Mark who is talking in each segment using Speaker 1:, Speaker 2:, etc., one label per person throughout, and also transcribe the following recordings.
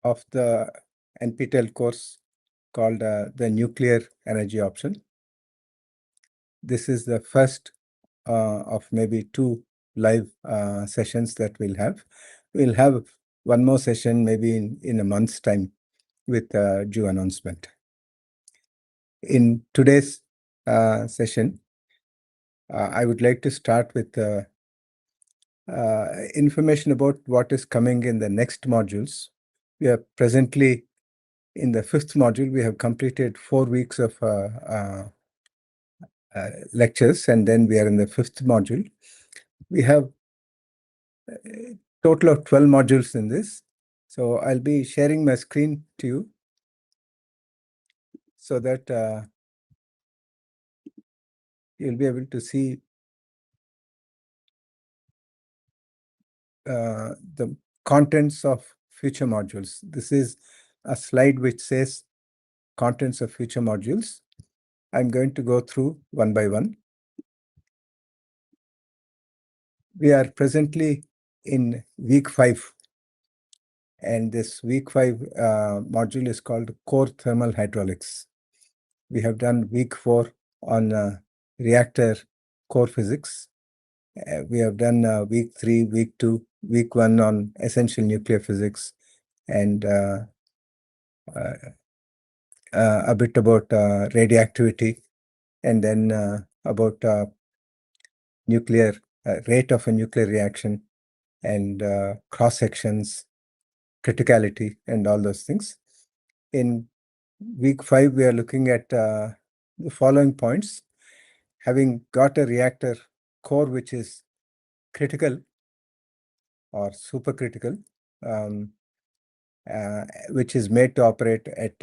Speaker 1: of the NPTEL course called the Nuclear Energy Option. This is the first of maybe two live sessions that we'll have. We'll have one more session maybe in a month's time with due announcement. In today's session, I would like to start with information about what is coming in the next modules. We are presently in the fifth module. We have completed 4 weeks of lectures, and then we are in the fifth module. We have a total of 12 modules in this. So I'll be sharing my screen to you so that you'll be able to see the contents of future modules. This is a slide which says contents of future modules. I'm going to go through one by one. We are presently in week 5, and this week 5 module is called Core Thermal Hydraulics. We have done week 4 on reactor core physics. We have done week 3, week 2, week 1 on essential nuclear physics, and a bit about radioactivity, and then about nuclear rate of a nuclear reaction, and cross sections, criticality, and all those things. In week 5, we are looking at the following points. Having got a reactor core which is critical or supercritical, which is made to operate at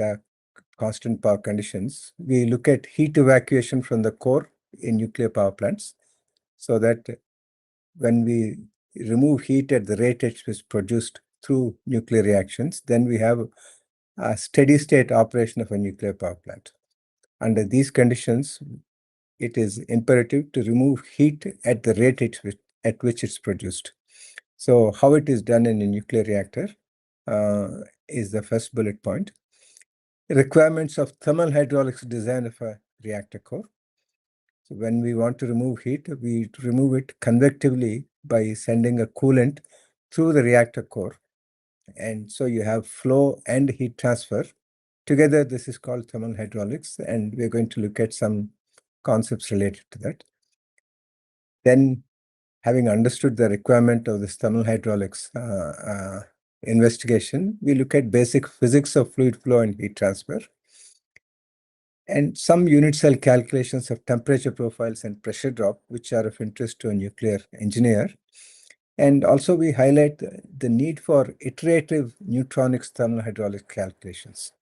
Speaker 1: constant power conditions, we look at heat evacuation from the core in nuclear power plants, so that when we remove heat at the rate it is produced through nuclear reactions, then we have a steady state operation of a nuclear power plant. Under these conditions, it is imperative to remove heat at the rate at which it's produced. So how it is done in a nuclear reactor is the first bullet point. Requirements of thermal hydraulics design of a reactor core. So when we want to remove heat, we remove it convectively by sending a coolant through the reactor core. And so you have flow and heat transfer. Together, this is called thermal hydraulics, and we're going to look at some concepts related to that. Then, having understood the requirement of this thermal hydraulics investigation, we look at basic physics of fluid flow and heat transfer, and some unit cell calculations of temperature profiles and pressure drop, which are of interest to a nuclear engineer. And also we highlight the need for iterative neutronics thermal hydraulic calculations.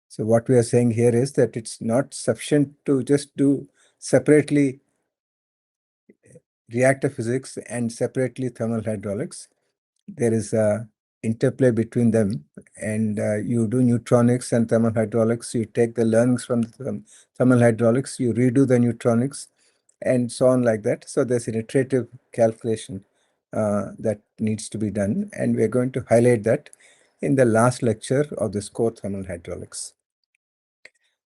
Speaker 1: So what we are saying here is that it's not sufficient to just do separately reactor physics and separately thermal hydraulics. There is a interplay between them, and you do neutronics and thermal hydraulics. You take the learnings from the thermal hydraulics, you redo the neutronics, and so on like that. So there's an iterative calculation that needs to be done, and we're going to highlight that in the last lecture of this core thermal hydraulics.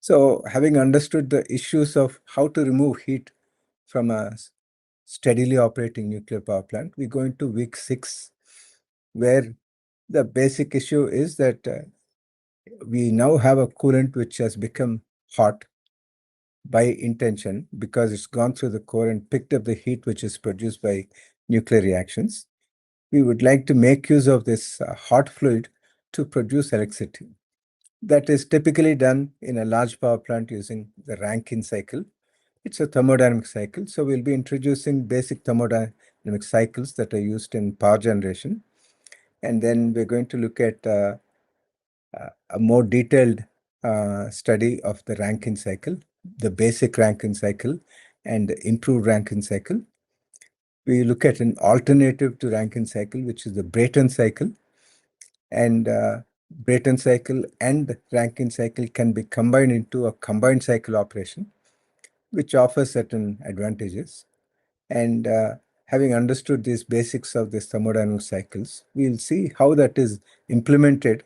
Speaker 1: So having understood the issues of how to remove heat from a steadily operating nuclear power plant, we go into week 6, where the basic issue is that we now have a coolant which has become hot by intention because it's gone through the core and picked up the heat which is produced by nuclear reactions. We would like to make use of this hot fluid to produce electricity. That is typically done in a large power plant using the Rankine cycle. It's a thermodynamic cycle, so we'll be introducing basic thermodynamic cycles that are used in power generation. And then we're going to look at a more detailed study of the Rankine cycle, the basic Rankine cycle, and the improved Rankine cycle. We look at an alternative to Rankine cycle, which is the Brayton cycle. And Brayton cycle and Rankine cycle can be combined into a combined cycle operation, which offers certain advantages. And having understood these basics of these thermodynamic cycles, we'll see how that is implemented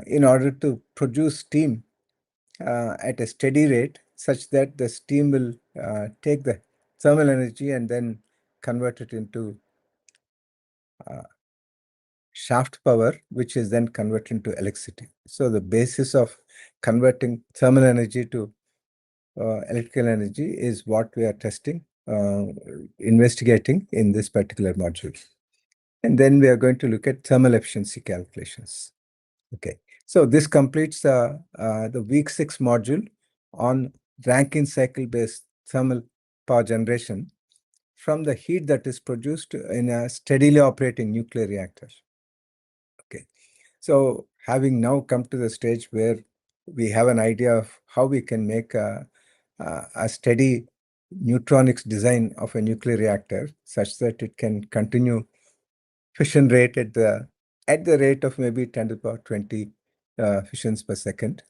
Speaker 1: in order to produce steam at a steady rate such that the steam will take the thermal energy and then convert it into shaft power, which is then converted into electricity. So the basis of converting thermal energy to electrical energy is what we are testing, investigating in this particular module. And then we are going to look at thermal efficiency calculations. Okay, so this completes the week 6 module on Rankine cycle based thermal power generation from the heat that is produced in a steadily operating nuclear reactor. Okay, so having now come to the stage where we have an idea of how we can make a steady neutronics design of a nuclear reactor such that it can continue fission rate at the rate of maybe 10 to the power 20 fissions per second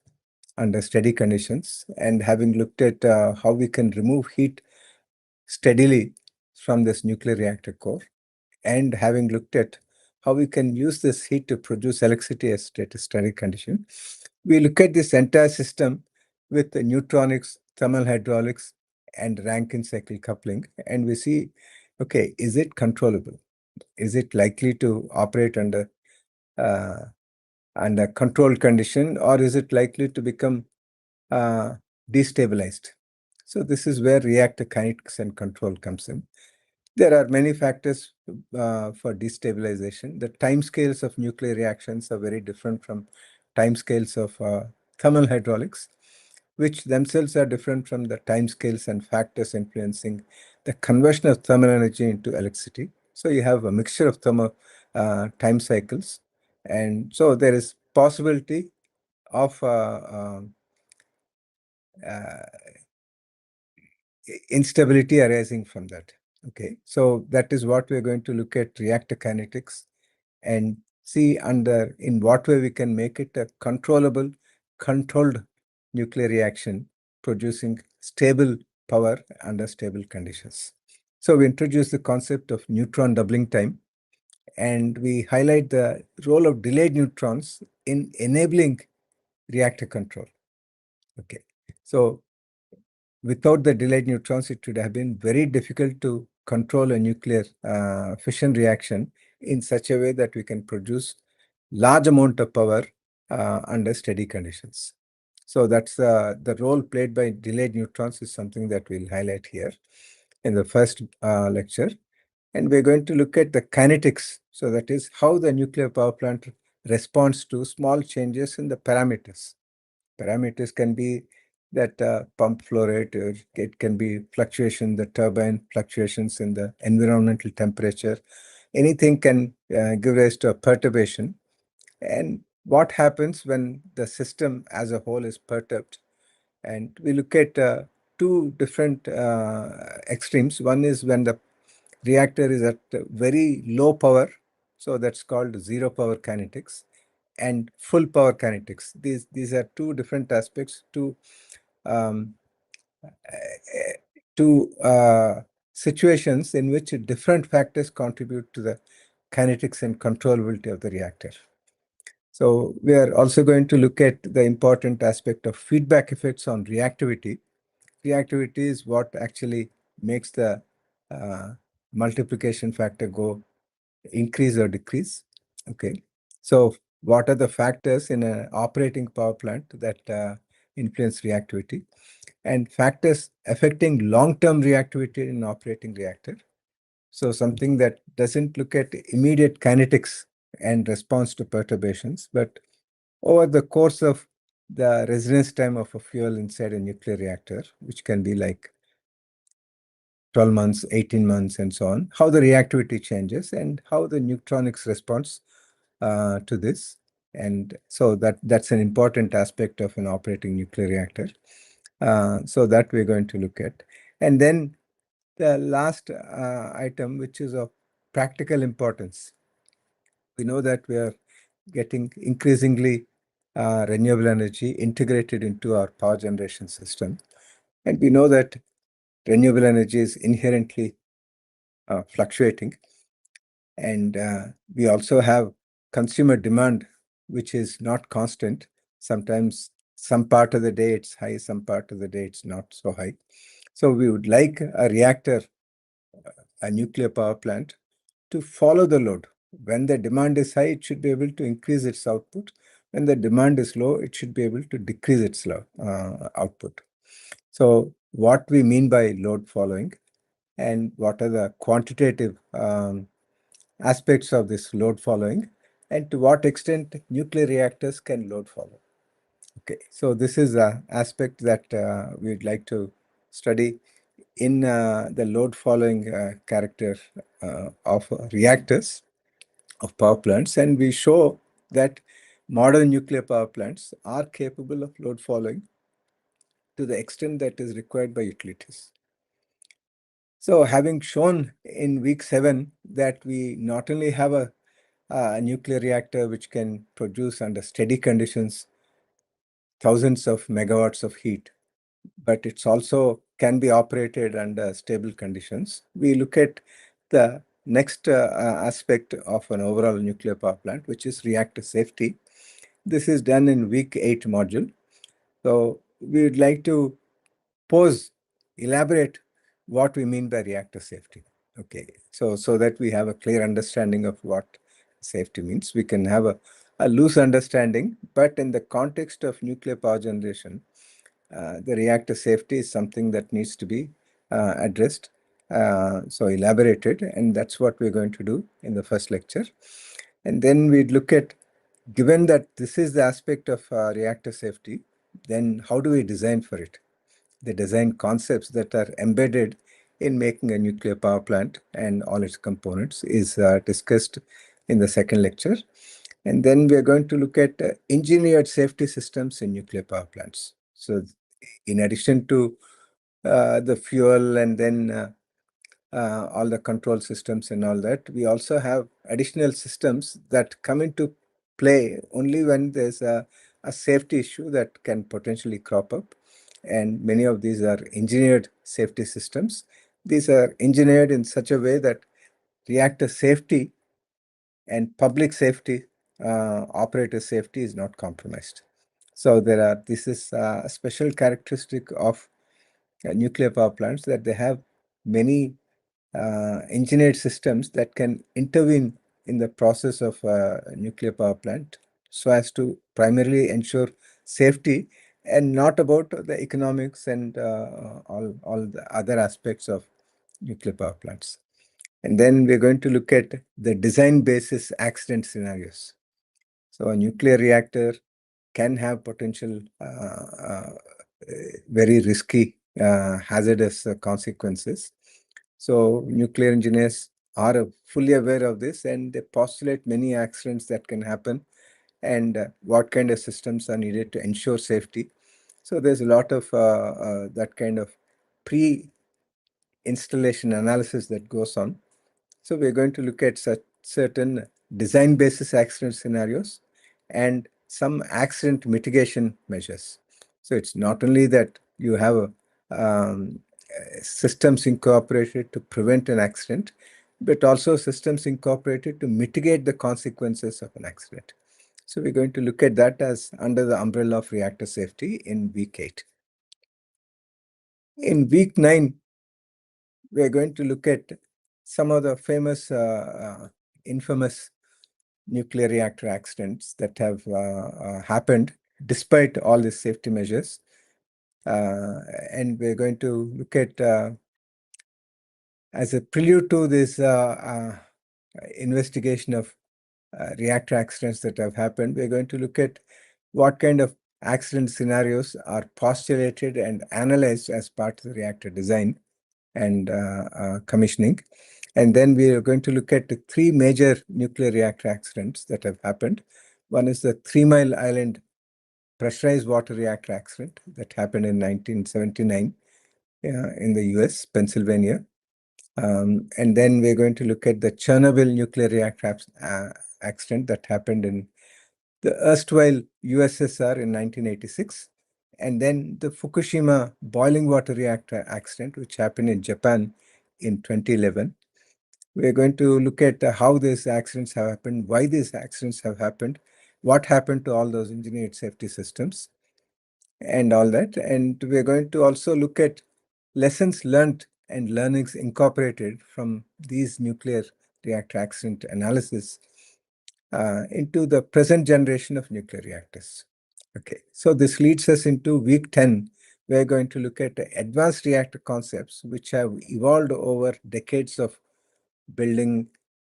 Speaker 1: under steady conditions, and having looked at how we can remove heat steadily from this nuclear reactor core, and having looked at how we can use this heat to produce electricity at steady condition, we look at this entire system with the neutronics, thermal hydraulics, and Rankine cycle coupling, and we see, okay, is it controllable? Is it likely to operate uh, under controlled condition, or is it likely to become destabilized? So this is where reactor kinetics and control comes in. There are many factors for destabilization. The timescales of nuclear reactions are very different from timescales of thermal hydraulics, which themselves are different from the timescales and factors influencing the conversion of thermal energy into electricity. So you have a mixture of thermal time cycles, and so there is possibility of uh, instability arising from that. Okay, so that is what we're going to look at reactor kinetics and see in what way we can make it a controllable, controlled nuclear reaction producing stable power under stable conditions. So we introduce the concept of neutron doubling time, and we highlight the role of delayed neutrons in enabling reactor control. Okay, so without the delayed neutrons, it would have been very difficult to control a nuclear fission reaction in such a way that we can produce large amount of power under steady conditions. So that's the role played by delayed neutrons is something that we'll highlight here in the first lecture. And we're going to look at the kinetics. So that is how the nuclear power plant responds to small changes in the parameters. Parameters can be that pump flow rate, or it can be fluctuation, the turbine fluctuations in the environmental temperature. Anything can give rise to a perturbation. And what happens when the system as a whole is perturbed? And we look at two different extremes. One is when the reactor is at very low power, so that's called zero power kinetics, and full power kinetics. These are two different aspects um, to situations in which different factors contribute to the kinetics and controllability of the reactor. So we are also going to look at the important aspect of feedback effects on reactivity. Reactivity is what actually makes the multiplication factor go increase or decrease. Okay, so what are the factors in an operating power plant that influence reactivity, and factors affecting long-term reactivity in an operating reactor? So something that doesn't look at immediate kinetics and response to perturbations, but over the course of the residence time of a fuel inside a nuclear reactor, which can be like 12 months, 18 months, and so on, how the reactivity changes and how the neutronics responds to this. And so that's an important aspect of an operating nuclear reactor. So that we're going to look at. And then the last item, which is of practical importance. We know that we are getting increasingly renewable energy integrated into our power generation system. And we know that renewable energy is inherently fluctuating. And we also have consumer demand, which is not constant. Sometimes some part of the day it's high, some part of the day it's not so high. So we would like a reactor, a nuclear power plant, to follow the load. When the demand is high, it should be able to increase its output. When the demand is low, it should be able to decrease its output. So what we mean by load following and what are the quantitative aspects of this load following, and to what extent nuclear reactors can load follow. Okay, so this is an aspect that we'd like to study in the load following character of reactors of power plants, and we show that modern nuclear power plants are capable of load following to the extent that is required by utilities. So having shown in week 7 that we not only have a nuclear reactor which can produce under steady conditions thousands of megawatts of heat, but it's also can be operated under stable conditions. We look at the next aspect of an overall nuclear power plant, which is reactor safety. This is done in week 8 module. So we would like to elaborate what we mean by reactor safety. Okay, so that we have a clear understanding of what safety means. We can have a loose understanding, but in the context of nuclear power generation, the reactor safety is something that needs to be addressed, so elaborated, and that's what we're going to do in the first lecture. And then we'd look at, given that this is the aspect of reactor safety, then how do we design for it? The design concepts that are embedded in making a nuclear power plant and all its components is discussed in the second lecture. And then we are going to look at engineered safety systems in nuclear power plants. So in addition to the fuel and then all the control systems and all that, we also have additional systems that come into play only when there's a safety issue that can potentially crop up. And many of these are engineered safety systems. These are engineered in such a way that reactor safety and public safety, operator safety is not compromised. So this is a special characteristic of nuclear power plants, that they have many engineered systems that can intervene in the process of a nuclear power plant so as to primarily ensure safety and not about the economics and all the other aspects of nuclear power plants. And then we're going to look at the design basis accident scenarios. So a nuclear reactor can have potential very risky, hazardous consequences. So nuclear engineers are fully aware of this, and they postulate many accidents that can happen and what kind of systems are needed to ensure safety. So there's a lot of that kind of pre-installation analysis that goes on. So we're going to look at such certain design basis accident scenarios and some accident mitigation measures. So it's not only that you have systems incorporated to prevent an accident, but also systems incorporated to mitigate the consequences of an accident. So we're going to look at that as under the umbrella of reactor safety in week 8. In week 9, we're going to look at some of the famous, infamous nuclear reactor accidents that have happened despite all these safety measures. And we're going to look at, as a prelude to this investigation of reactor accidents that have happened, we're going to look at what kind of accident scenarios are postulated and analyzed as part of the reactor design and commissioning. And then we are going to look at the 3 major nuclear reactor accidents that have happened. One is the 3 Mile Island pressurized water reactor accident that happened in 1979 in the US, Pennsylvania. And then we're going to look at the Chernobyl nuclear reactor accident that happened in the erstwhile USSR in 1986. And then the Fukushima boiling water reactor accident, which happened in Japan in 2011. We're going to look at how these accidents have happened, why these accidents have happened, what happened to all those engineered safety systems and all that. And we're going to also look at lessons learned and learnings incorporated from these nuclear reactor accident analysis into the present generation of nuclear reactors. Okay, so this leads us into week 10. We're going to look at advanced reactor concepts which have evolved over decades of building,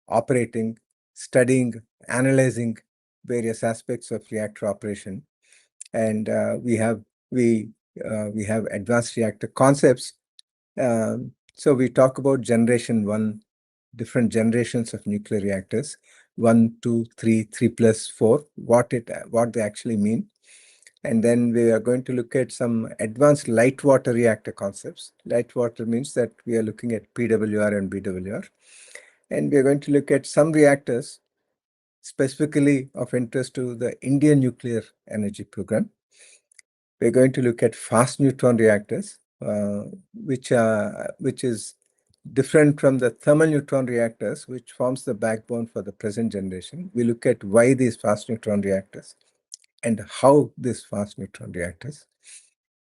Speaker 1: operating, studying, analyzing various aspects of reactor operation. And we have advanced reactor concepts. So we talk about generation one, different generations of nuclear reactors, 1, 2, 3, 3 plus 4, what they actually mean. And then we are going to look at some advanced light water reactor concepts. Light water means that we are looking at PWR and BWR. And we are going to look at some reactors specifically of interest to the Indian nuclear energy program. We're going to look at fast neutron reactors, which is different from the thermal neutron reactors, which forms the backbone for the present generation. We look at why these fast neutron reactors and how these fast neutron reactors.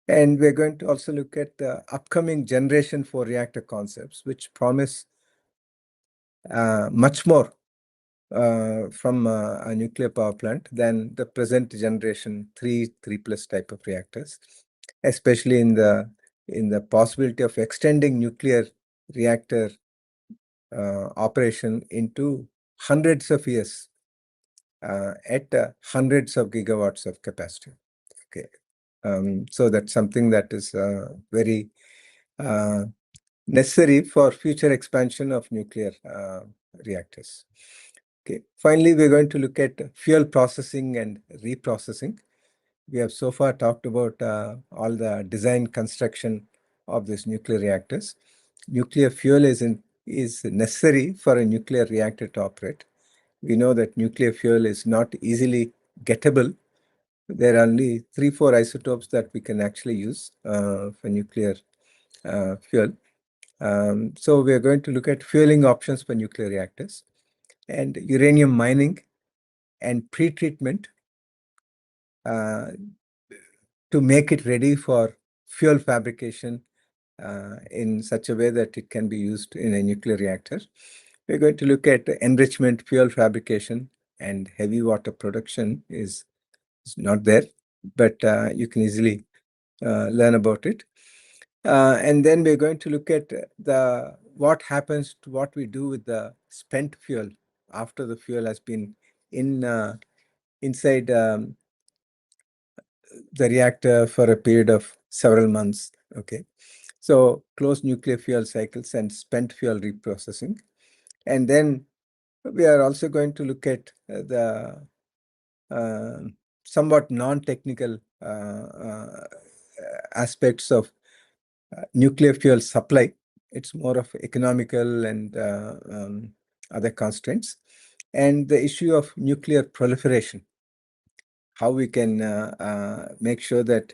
Speaker 1: And we're going to also look at the upcoming generation 4 reactor concepts, which promise much more from a nuclear power plant than the present generation 3 plus type of reactors, especially in the possibility of extending nuclear reactor operation into hundreds of years at hundreds of gigawatts of capacity. Okay, so that's something that is very necessary for future expansion of nuclear reactors. Okay. Finally, we're going to look at fuel processing and reprocessing. We have so far talked about all the design construction of these nuclear reactors. Nuclear fuel is necessary for a nuclear reactor to operate. We know that nuclear fuel is not easily gettable. There are only 3-4 isotopes that we can actually use for nuclear fuel. So we are going to look at fueling options for nuclear reactors and uranium mining and pre-treatment to make it ready for fuel fabrication in such a way that it can be used in a nuclear reactor. We're going to look at enrichment, fuel fabrication, and heavy water production is not there, but you can easily learn about it. And then we're going to look at what happens to what we do with the spent fuel after the fuel has been inside the reactor for a period of several months. Okay, so closed nuclear fuel cycles and spent fuel reprocessing. And then we are also going to look at the somewhat non-technical aspects of nuclear fuel supply. It's more of economical and other constraints. And the issue of nuclear proliferation, how we can make sure that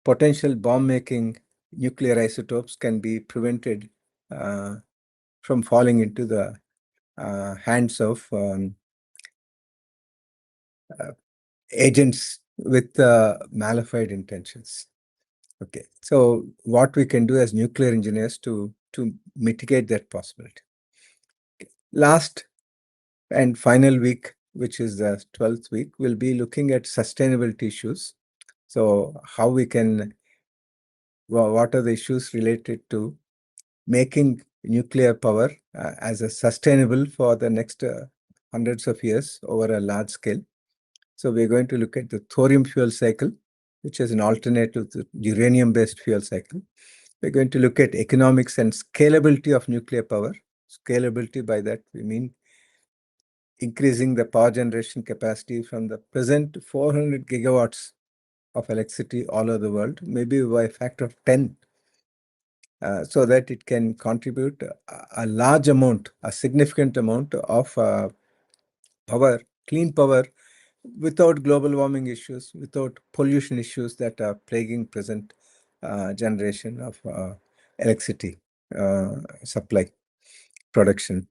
Speaker 1: potential bomb-making nuclear isotopes can be prevented from falling into the hands of agents with malified intentions. Okay, so what we can do as nuclear engineers to mitigate that possibility. Okay. Last and final week, which is the 12th week, we'll be looking at sustainability issues. So how we can, what are the issues related to making nuclear power as a sustainable for the next hundreds of years over a large scale. So we're going to look at the thorium fuel cycle, which is an alternative to uranium-based fuel cycle. We're going to look at economics and scalability of nuclear power. Scalability, by that we mean increasing the power generation capacity from the present 400 gigawatts of electricity all over the world, maybe by a factor of 10, so that it can contribute a large amount, a significant amount of power, clean power, without global warming issues, without pollution issues that are plaguing present generation of electricity supply production.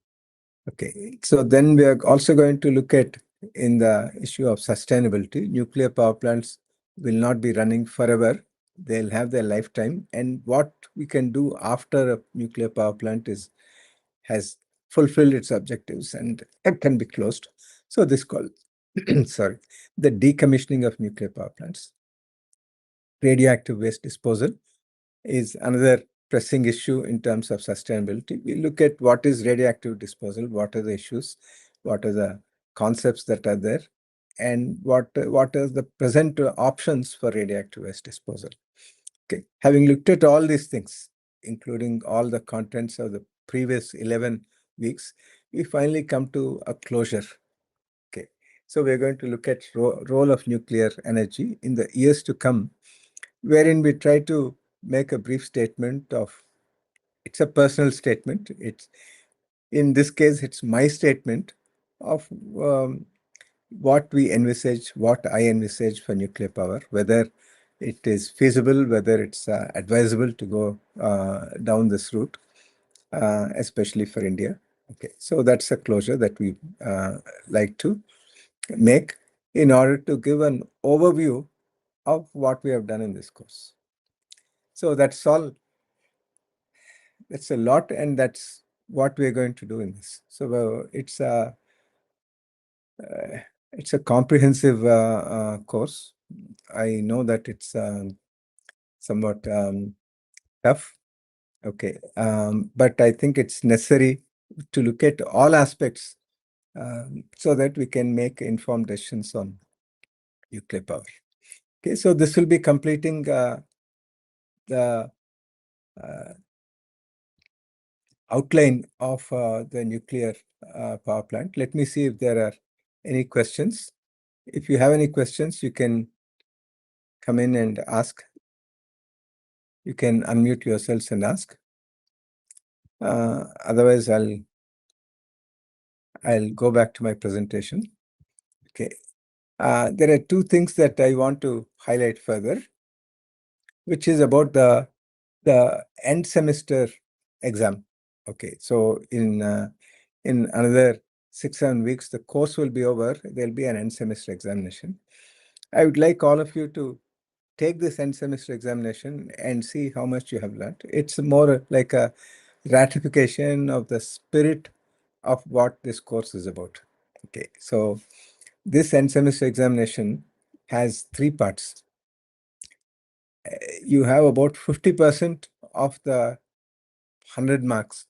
Speaker 1: Okay, so then we are also going to look at in the issue of sustainability. Nuclear power plants will not be running forever. They'll have their lifetime. And what we can do after a nuclear power plant has fulfilled its objectives and it can be closed. So this called, sorry, the decommissioning of nuclear power plants. Radioactive waste disposal is another pressing issue in terms of sustainability. We look at what is radioactive disposal, what are the issues, what are the concepts that are there, and what are the present options for radioactive waste disposal. Okay, having looked at all these things, including all the contents of the previous 11 weeks, we finally come to a closure. Okay, so we're going to look at role of nuclear energy in the years to come, wherein we try to make a brief statement of, it's a personal statement. It's, in this case, it's my statement of what we envisage, what I envisage for nuclear power, whether it is feasible, whether it's advisable to go down this route, especially for India. Okay, so that's a closure that we like to make in order to give an overview of what we have done in this course. So that's all. That's a lot, and that's what we're going to do in this. So it's a comprehensive course. I know that it's somewhat tough. Okay, but I think it's necessary to look at all aspects so that we can make informed decisions on nuclear power. Okay, so this will be completing the uh, outline of the nuclear power plant. Let me see if there are any questions. If you have any questions, you can come in and ask. You can unmute yourselves and ask. Otherwise, I'll go back to my presentation. Okay. There are two things that I want to highlight further, which is about the end semester exam. Okay, so in another 6-7 weeks, the course will be over. There'll be an end semester examination. I would like all of you to take this end semester examination and see how much you have learned. It's more like a ratification of the spirit of what this course is about. Okay, so this end semester examination has 3 parts. You have about 50% of the 100 marks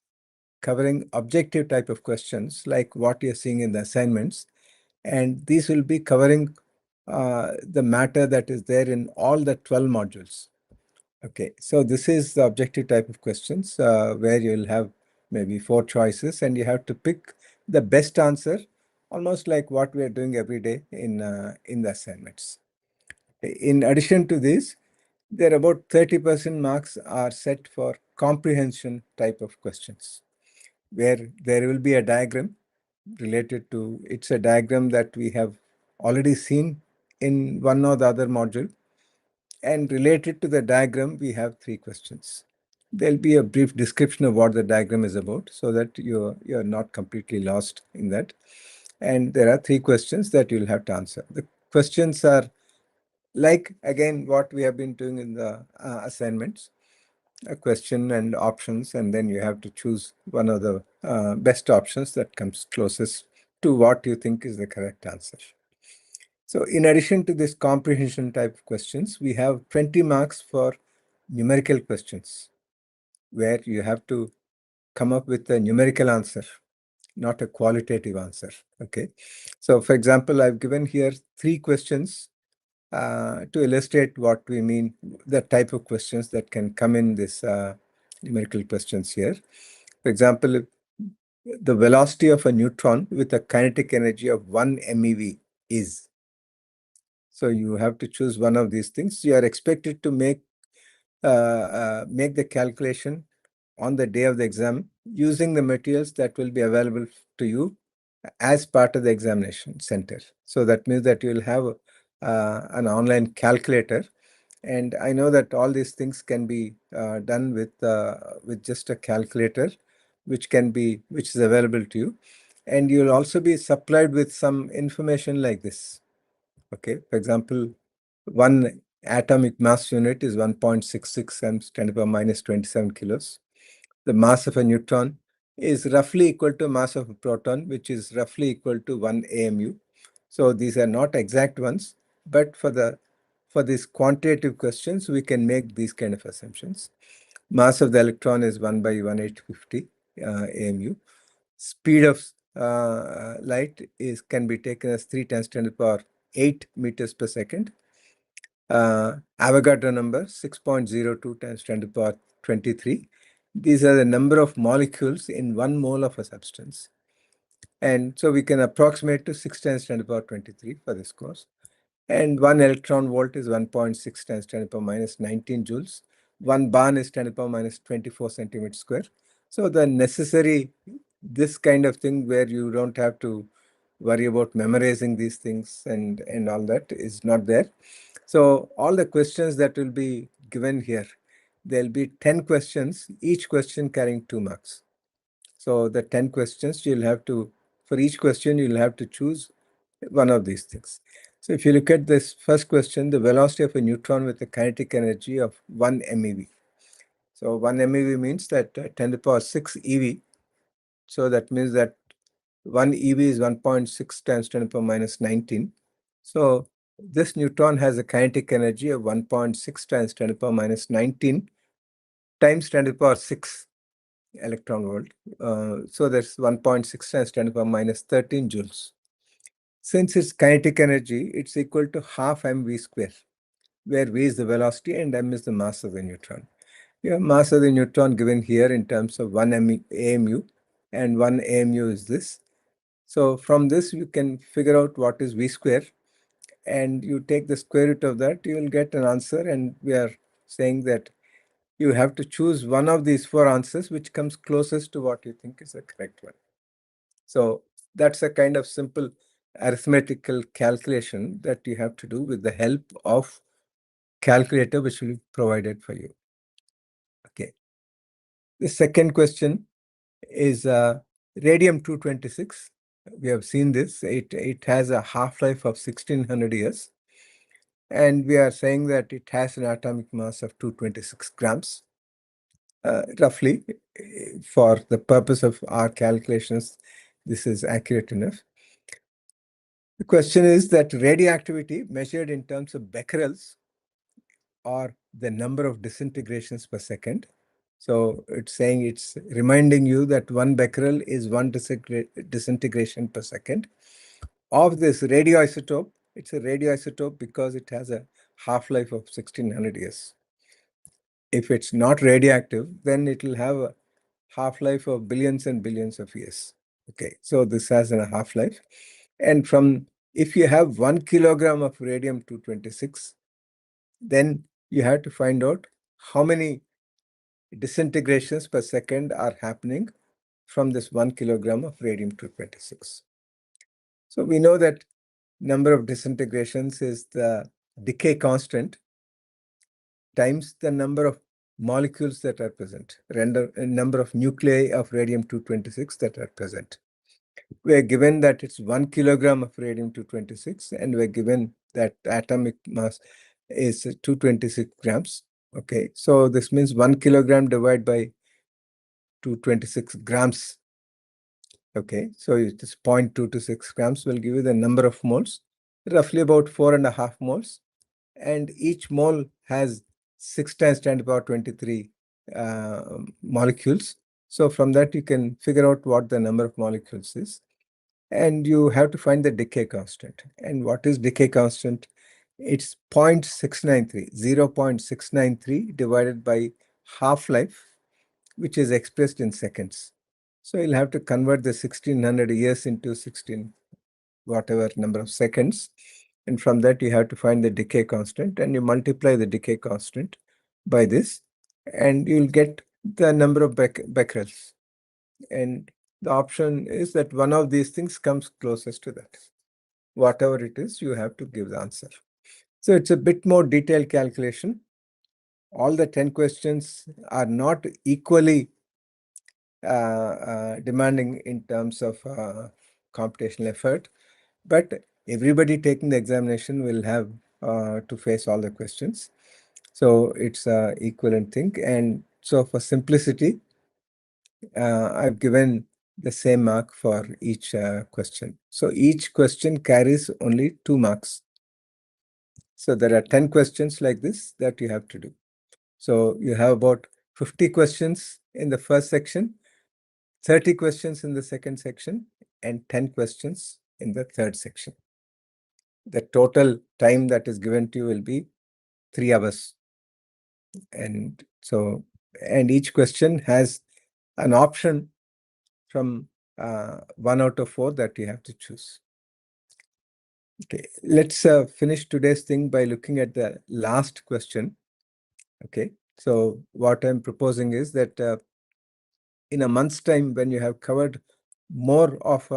Speaker 1: covering objective type of questions like what you're seeing in the assignments, and these will be covering the matter that is there in all the 12 modules. Okay, so this is the objective type of questions where you'll have maybe 4 choices and you have to pick the best answer, almost like what we are doing every day in the assignments. In addition to this, there are about 30% marks are set for comprehension type of questions, where there will be a diagram related to, it's a diagram that we have already seen in one or the other module. And related to the diagram, we have 3 questions. There'll be a brief description of what the diagram is about so that you're not completely lost in that. And there are 3 questions that you'll have to answer. The questions are like, again, what we have been doing in the assignments, a question and options, and then you have to choose one of the best options that comes closest to what you think is the correct answer. So in addition to this comprehension type of questions, we have 20 marks for numerical questions, where you have to come up with a numerical answer, not a qualitative answer. Okay. So for example, I've given here 3 questions to illustrate what we mean, the type of questions that can come in this numerical questions here. For example, the velocity of a neutron with a kinetic energy of 1 MeV is. So you have to choose one of these things. You are expected to make the calculation on the day of the exam using the materials that will be available to you as part of the examination center. So that means that you will have an online calculator, and I know that all these things can be done with just a calculator, which is available to you. And you'll also be supplied with some information like this. Okay, for example, one atomic mass unit is 1.66 times 10 to the power minus 27 kilos. The mass of a neutron is roughly equal to mass of a proton, which is roughly equal to 1 AMU. So these are not exact ones, but for these quantitative questions, we can make these kind of assumptions. Mass of the electron is 1 by 1850 AMU. Speed of light can be taken as 3 times 10 to the power 8 meters per second. Avogadro number 6.02 times 10 to the power 23. These are the number of molecules in 1 mole of a substance. And so we can approximate to 6 times 10 to the power 23 for this course. And 1 electron volt is 1.6 times 10 to the power minus 19 joules. 1 barn is 10 to the power minus 24 centimeters square. So the necessary, this kind of thing where you don't have to worry about memorizing these things and all that is not there. So all the questions that will be given here, there'll be 10 questions, each question carrying 2 marks. So the 10 questions, for each question, you'll have to choose one of these things. So if you look at this first question, the velocity of a neutron with a kinetic energy of 1 MeV. So 1 MeV means that 10 to the power 6 eV. So that means that 1 eV is 1.6 times 10 to the power minus 19. So this neutron has a kinetic energy of 1.6 times 10 to the power minus 19 times 10 to the power 6 electron volt. So that's 1.6 times 10 to the power minus 13 joules. Since it's kinetic energy, it's equal to half mv square, where v is the velocity and m is the mass of the neutron. You have mass of the neutron given here in terms of 1 AMU, and 1 AMU is this. So from this, you can figure out what is v square, and you take the square root of that, you will get an answer, and we are saying that you have to choose one of these 4 answers which comes closest to what you think is the correct one. So that's a kind of simple arithmetical calculation that you have to do with the help of calculator which will be provided for you. Okay. The second question is radium-226. We have seen this. It has a half-life of 1600 years. And we are saying that it has an atomic mass of 226 grams. Roughly, for the purpose of our calculations, this is accurate enough. The question is that radioactivity measured in terms of becquerels or the number of disintegrations per second. So it's reminding you that 1 becquerel is 1 disintegration per second. Of this radioisotope, it's a radioisotope because it has a half-life of 1600 years. If it's not radioactive, then it will have a half-life of billions and billions of years. Okay, so this has a half-life. And if you have 1 kilogram of radium-226, then you have to find out how many disintegrations per second are happening from this 1 kilogram of radium-226. So we know that number of disintegrations is the decay constant times the number of molecules that are present, number of nuclei of radium-226 that are present. We're given that it's 1 kilogram of radium-226, and we're given that atomic mass is 226 grams. Okay, so this means 1 kilogram divided by 226 grams. Okay, so it's 0.226 grams will give you the number of moles, roughly about 4.5 moles. And each mole has 6 times 10 to the power 23 molecules. So from that, you can figure out what the number of molecules is. And you have to find the decay constant. And what is decay constant? It's 0.693, 0.693 divided by half-life, which is expressed in seconds. So you'll have to convert the 1600 years into 16 whatever number of seconds. And from that, you have to find the decay constant, and you multiply the decay constant by this, and you'll get the number of becquerels. And the option is that one of these things comes closest to that. Whatever it is, you have to give the answer. So it's a bit more detailed calculation. All the 10 questions are not equally demanding in terms of computational effort, but everybody taking the examination will have to face all the questions. So it's a equivalent thing. And so for simplicity, I've given the same mark for each question. So each question carries only 2 marks. So there are 10 questions like this that you have to do. So you have about 50 questions in the first section, 30 questions in the second section, and 10 questions in the third section. The total time that is given to you will be 3 hours. And so, and each question has an option from 1 out of 4 that you have to choose. Okay, let's finish today's thing by looking at the last question. Okay, so what I'm proposing is that in a month's time, when you have covered more of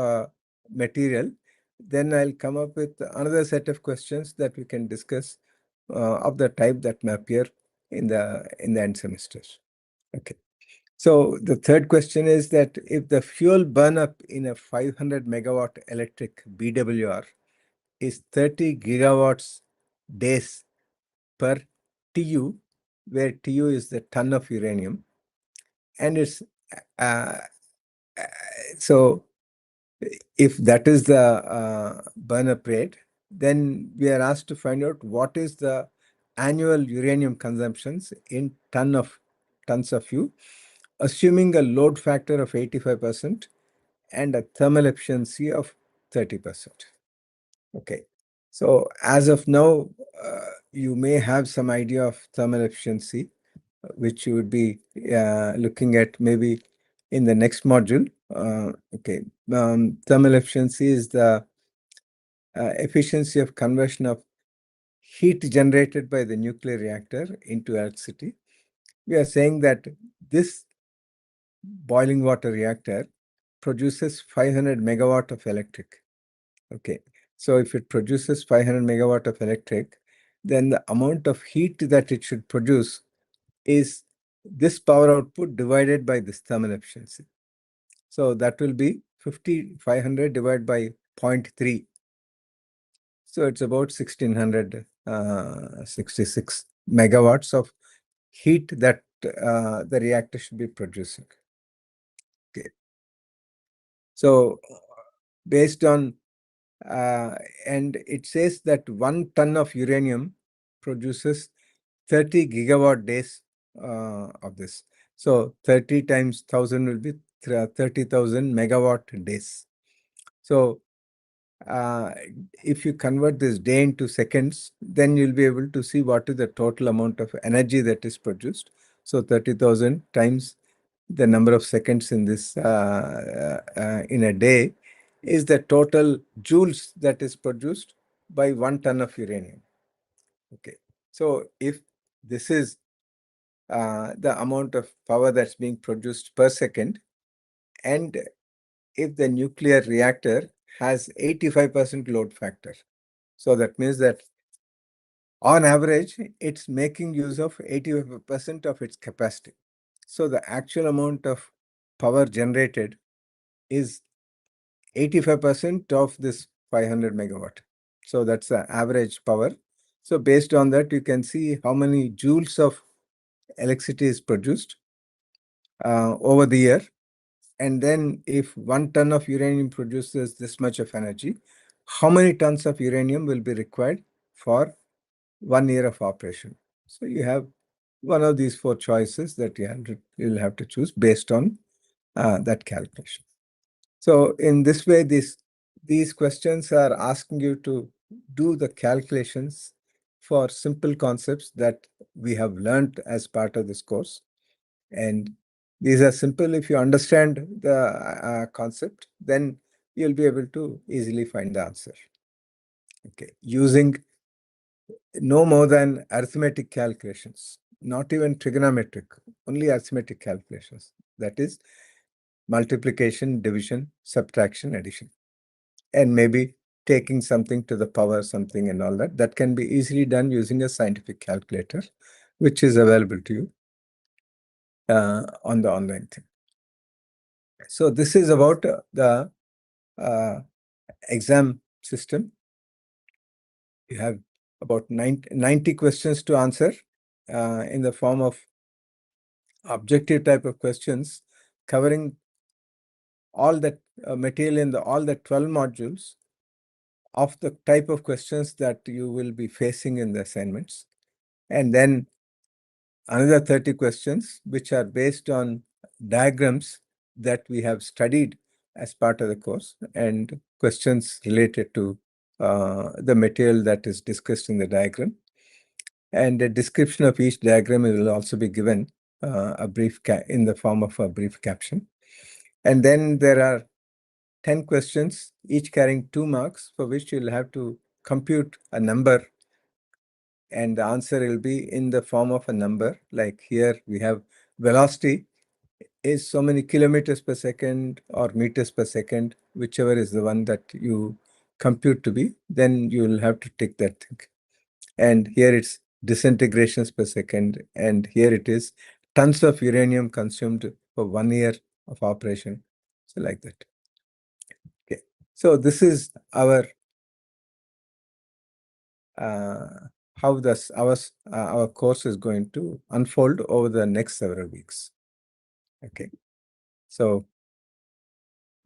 Speaker 1: material, then I'll come up with another set of questions that we can discuss of the type that may appear in the end semester. Okay. So the third question is that if the fuel burn up in a 500 megawatt electric BWR is 30 gigawatts days per TU, where TU is the ton of uranium, and it's uh, uh, so if that is the burn up rate, then we are asked to find out what is the annual uranium consumptions in tons of U, assuming a load factor of 85% and a thermal efficiency of 30%. Okay. So as of now, you may have some idea of thermal efficiency, which you would be looking at maybe in the next module. Okay. Thermal efficiency is the efficiency of conversion of heat generated by the nuclear reactor into electricity. We are saying that this boiling water reactor produces 500 megawatt of electric. Okay. So if it produces 500 megawatt of electric, then the amount of heat that it should produce is this power output divided by this thermal efficiency. So that will be 500 divided by 0.3. So it's about 1666 megawatts of heat that the reactor should be producing. Okay. So based on, and it says that 1 ton of uranium produces 30 gigawatt days of this. So 30 times 1000 will be 30,000 megawatt days. So if you convert this day into seconds, then you'll be able to see what is the total amount of energy that is produced. So 30,000 times the number of seconds in this in a day is the total joules that is produced by 1 ton of uranium. Okay. So if this is the amount of power that's being produced per second, and if the nuclear reactor has 85% load factor, so that means that on average, it's making use of 85% of its capacity. So the actual amount of power generated is 85% of this 500 megawatt. So that's the average power. So based on that, you can see how many joules of electricity is produced over the year. And then if 1 ton of uranium produces this much of energy, how many tons of uranium will be required for 1 year of operation? So you have one of these 4 choices that you'll have to choose based on that calculation. So in this way, these questions are asking you to do the calculations for simple concepts that we have learned as part of this course. And these are simple. If you understand the concept, then you'll be able to easily find the answer. Okay, using no more than arithmetic calculations, not even trigonometric, only arithmetic calculations. That is multiplication, division, subtraction, addition, and maybe taking something to the power something and all that. That can be easily done using a scientific calculator, which is available to you on the online thing. So this is about the exam system. You have about 90 questions to answer in the form of objective type of questions, covering all that material in all the 12 modules of the type of questions that you will be facing in the assignments. And then another 30 questions, which are based on diagrams that we have studied as part of the course, and questions related to the material that is discussed in the diagram. And a description of each diagram will also be given in the form of a brief caption. And then there are 10 questions, each carrying 2 marks, for which you'll have to compute a number, and the answer will be in the form of a number. Like here we have velocity is so many kilometers per second or meters per second, whichever is the one that you compute to be, then you will have to take that thing. And here it's disintegrations per second, and here it is tons of uranium consumed for 1 year of operation. So like that. Okay. So this is our how our course is going to unfold over the next several weeks. Okay. So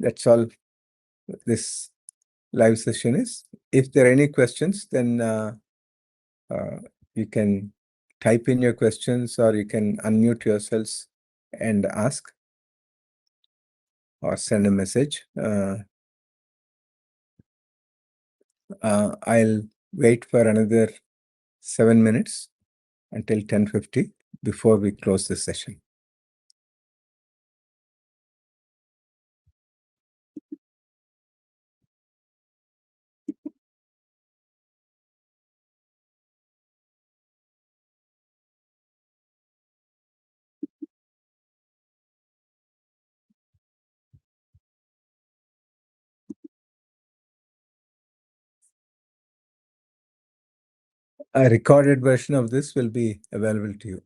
Speaker 1: that's all this live session is. If there are any questions, then you can type in your questions, or you can unmute yourselves and ask, or send a message. I'll wait for another 7 minutes until 10:50 before we close the session. A recorded version of this will be available to you.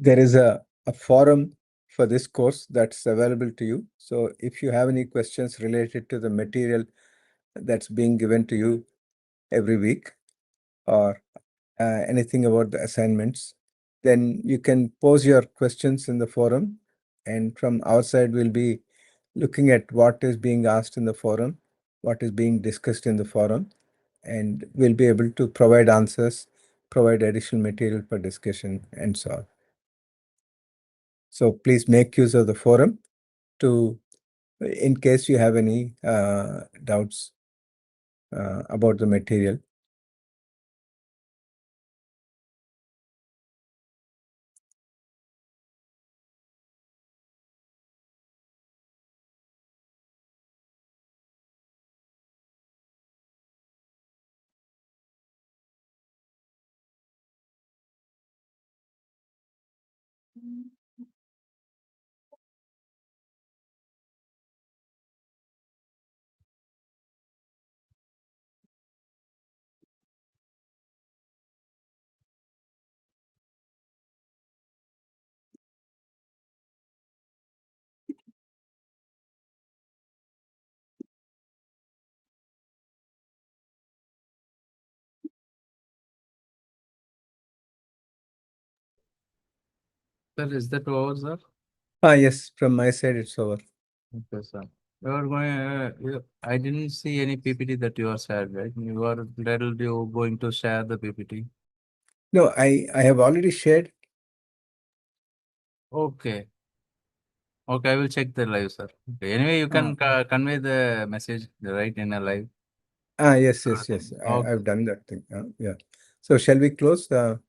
Speaker 1: There is a forum for this course that's available to you. So if you have any questions related to the material that's being given to you every week, or anything about the assignments, then you can pose your questions in the forum. And from our side, we'll be looking at what is being asked in the forum, what is being discussed in the forum, and we'll be able to provide answers, provide additional material for discussion, and so on. So please make use of the forum in case you have any doubts about the material.
Speaker 2: Sir, is that over, sir?
Speaker 1: Yes, from my side, it's over.
Speaker 2: Okay, sir. You are going, I didn't see any PPT that you are shared, right? You going to share the PPT?
Speaker 1: No, I have already shared.
Speaker 2: Okay. Okay, I will check the live, sir. Okay. Anyway, you can convey the message right in a live.
Speaker 1: Yes.
Speaker 2: Okay.
Speaker 1: I've done that thing. Yeah. So shall we close the?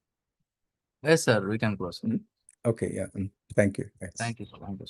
Speaker 2: Yes, sir. We can close.
Speaker 1: Mhm. Okay, yeah. Thank you. Thanks.
Speaker 2: Thank you. Thank you.